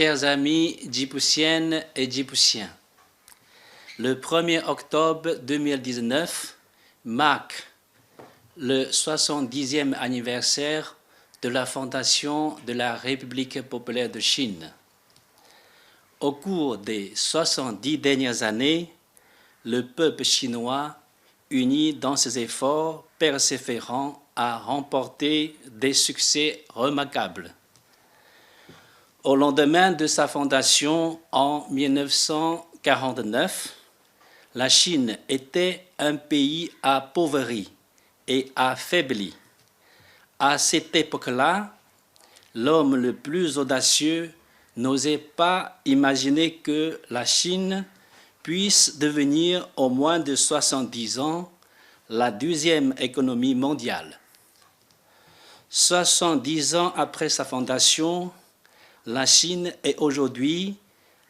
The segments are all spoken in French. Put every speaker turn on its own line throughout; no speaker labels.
Chers amis djiboutiennes et djiboutiens, le 1er octobre 2019 marque le 70e anniversaire de la fondation de la République populaire de Chine. Au cours des 70 dernières années, le peuple chinois, uni dans ses efforts persévérants, a remporté des succès remarquables. Au lendemain de sa fondation en 1949, la Chine était un pays appauvri et affaibli. À cette époque-là, l'homme le plus audacieux n'osait pas imaginer que la Chine puisse devenir au moins de 70 ans la deuxième économie mondiale. 70 ans après sa fondation, la Chine est aujourd'hui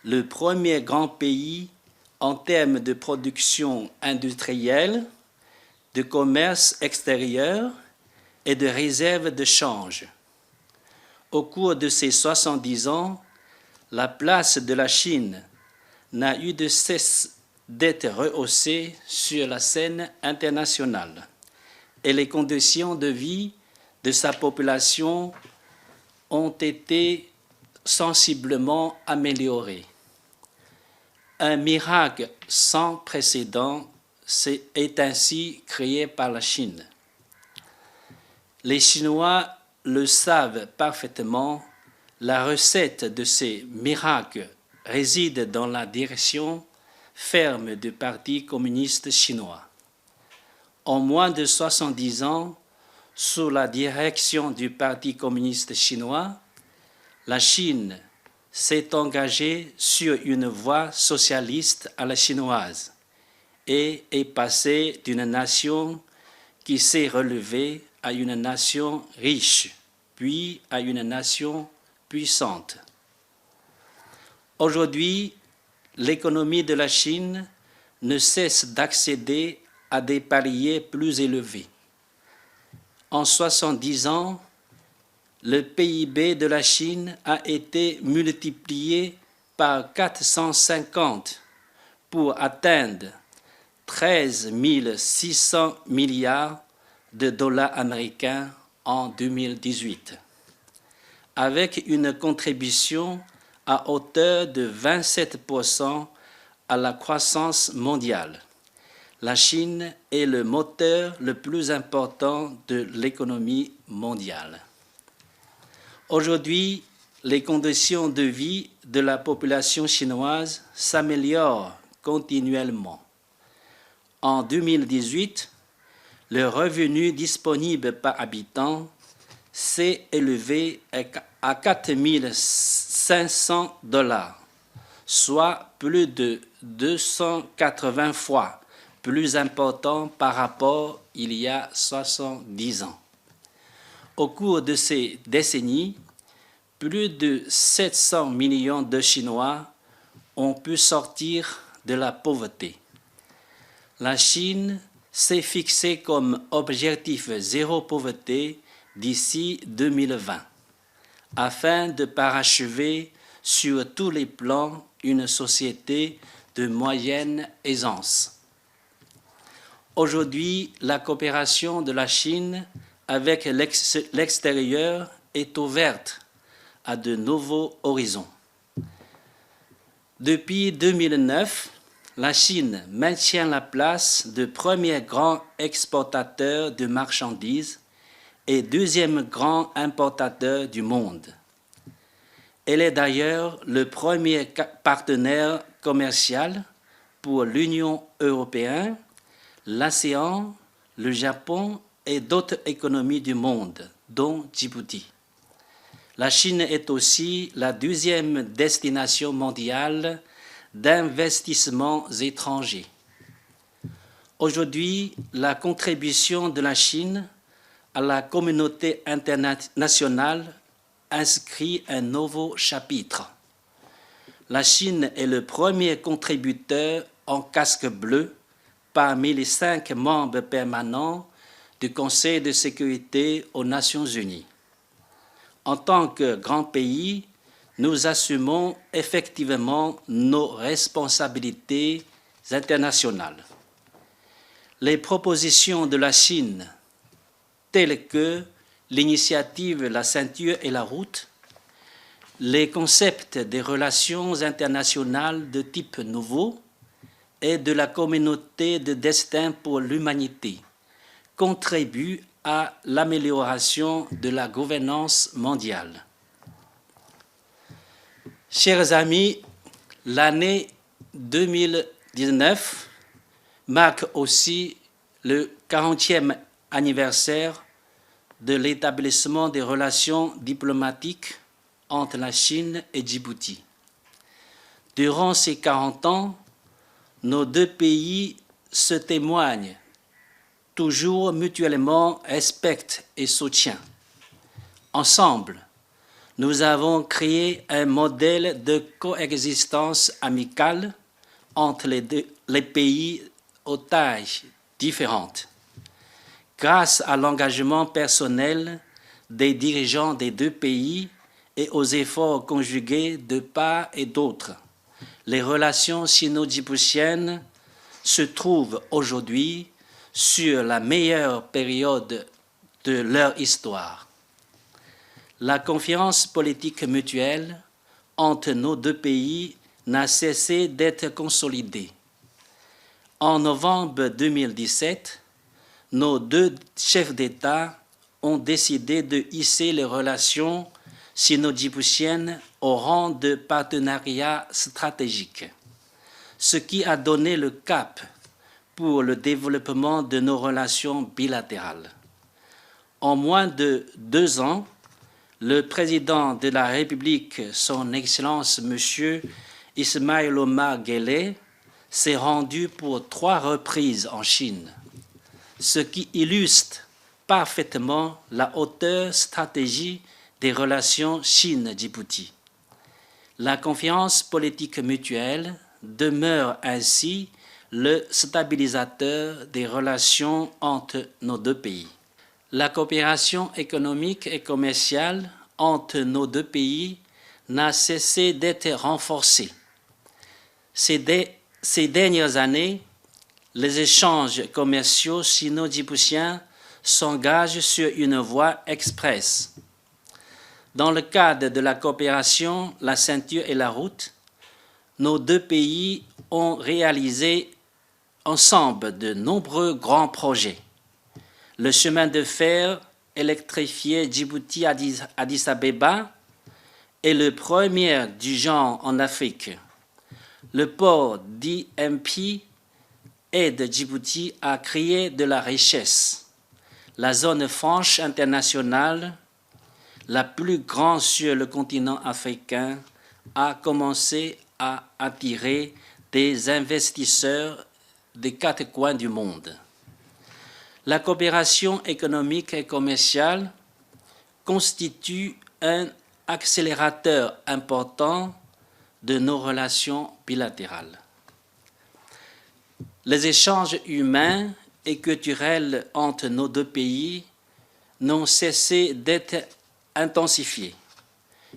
le premier grand pays en termes de production industrielle, de commerce extérieur et de réserve de change. Au cours de ces 70 ans, la place de la Chine n'a eu de cesse d'être rehaussée sur la scène internationale et les conditions de vie de sa population ont été sensiblement améliorées. Un miracle sans précédent est ainsi créé par la Chine. Les Chinois le savent parfaitement, la recette de ces miracles réside dans la direction ferme du Parti communiste chinois. En moins de 70 ans, sous la direction du Parti communiste chinois, la Chine s'est engagée sur une voie socialiste à la chinoise et est passée d'une nation qui s'est relevée à une nation riche, puis à une nation puissante. Aujourd'hui, l'économie de la Chine ne cesse d'accéder à des paliers plus élevés. En 70 ans, le PIB de la Chine a été multiplié par 450 pour atteindre 13 600 milliards de dollars américains en 2018, avec une contribution à hauteur de 27% à la croissance mondiale. La Chine est le moteur le plus important de l'économie mondiale. Aujourd'hui, les conditions de vie de la population chinoise s'améliorent continuellement. En 2018, le revenu disponible par habitant s'est élevé à 4 500 $, soit plus de 280 fois plus important par rapport il y a 70 ans. Au cours de ces décennies, plus de 700 millions de Chinois ont pu sortir de la pauvreté. La Chine s'est fixée comme objectif zéro pauvreté d'ici 2020, afin de parachever sur tous les plans une société de moyenne aisance. Aujourd'hui, la coopération de la Chine avec l'extérieur est ouverte à de nouveaux horizons. Depuis 2009, la Chine maintient la place de premier grand exportateur de marchandises et deuxième grand importateur du monde. Elle est d'ailleurs le premier partenaire commercial pour l'Union européenne, l'ASEAN, le Japon et d'autres économies du monde, dont Djibouti. La Chine est aussi la deuxième destination mondiale d'investissements étrangers. Aujourd'hui, la contribution de la Chine à la communauté internationale inscrit un nouveau chapitre. La Chine est le premier contributeur en casque bleu parmi les 5 membres permanents du Conseil de sécurité aux Nations Unies. En tant que grand pays, nous assumons effectivement nos responsabilités internationales. Les propositions de la Chine, telles que l'initiative La ceinture et la route, les concepts des relations internationales de type nouveau et de la communauté de destin pour l'humanité contribuent à l'amélioration de la gouvernance mondiale. Chers amis, l'année 2019 marque aussi le 40e anniversaire de l'établissement des relations diplomatiques entre la Chine et Djibouti. Durant ces 40 ans, nos deux pays se témoignent toujours mutuellement respect et soutien. Ensemble, nous avons créé un modèle de coexistence amicale entre les pays aux tailles différentes. Grâce à l'engagement personnel des dirigeants des deux pays et aux efforts conjugués de part et d'autre, les relations sino-djiboutiennes se trouvent aujourd'hui sur la meilleure période de leur histoire. La confiance politique mutuelle entre nos deux pays n'a cessé d'être consolidée. En novembre 2017, nos deux chefs d'État ont décidé de hisser les relations sino-djiboutiennes au rang de partenariat stratégique, ce qui a donné le cap pour le développement de nos relations bilatérales. En moins de 2 ans, le président de la République, son Excellence M. Ismaïl Omar Guelleh, s'est rendu pour 3 reprises en Chine, ce qui illustre parfaitement la hauteur stratégique des relations Chine-Djibouti. La confiance politique mutuelle demeure ainsi le stabilisateur des relations entre nos deux pays. La coopération économique et commerciale entre nos deux pays n'a cessé d'être renforcée. Ces dernières années, les échanges commerciaux sino-djiboutiens s'engagent sur une voie express. Dans le cadre de la coopération La ceinture et la route, nos deux pays ont réalisé ensemble de nombreux grands projets. Le chemin de fer électrifié Djibouti-Addis Abeba est le premier du genre en Afrique. Le port d'IMP aide Djibouti à créer de la richesse. La zone franche internationale, la plus grande sur le continent africain, a commencé à attirer des investisseurs des 4 coins du monde. La coopération économique et commerciale constitue un accélérateur important de nos relations bilatérales. Les échanges humains et culturels entre nos deux pays n'ont cessé d'être intensifiés.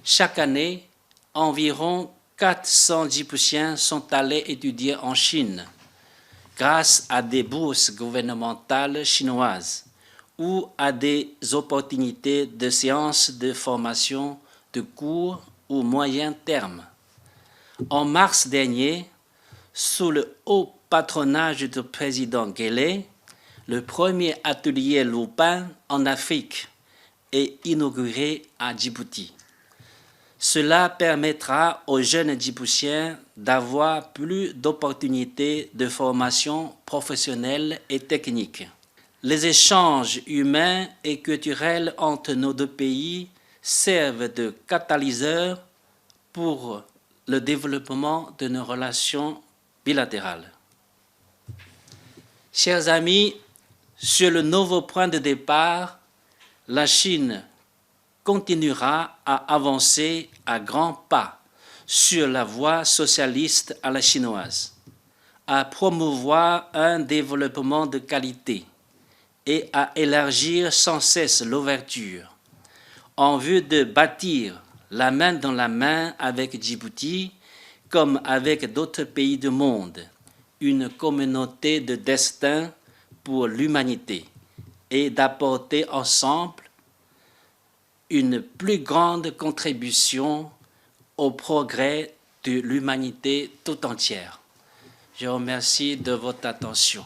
Chaque année, environ 400 Djiboutiens sont allés étudier en Chine grâce à des bourses gouvernementales chinoises ou à des opportunités de séances de formation de court ou moyen terme. En mars dernier, sous le haut patronage du président Guelleh, le premier atelier Lupin en Afrique est inauguré à Djibouti. Cela permettra aux jeunes Djiboutiens d'avoir plus d'opportunités de formation professionnelle et technique. Les échanges humains et culturels entre nos deux pays servent de catalyseur pour le développement de nos relations bilatérales. Chers amis, sur le nouveau point de départ, la Chine continuera à avancer à grands pas sur la voie socialiste à la chinoise, à promouvoir un développement de qualité et à élargir sans cesse l'ouverture en vue de bâtir la main dans la main avec Djibouti, comme avec d'autres pays du monde, une communauté de destin pour l'humanité et d'apporter ensemble une plus grande contribution au progrès de l'humanité tout entière. Je vous remercie de votre attention.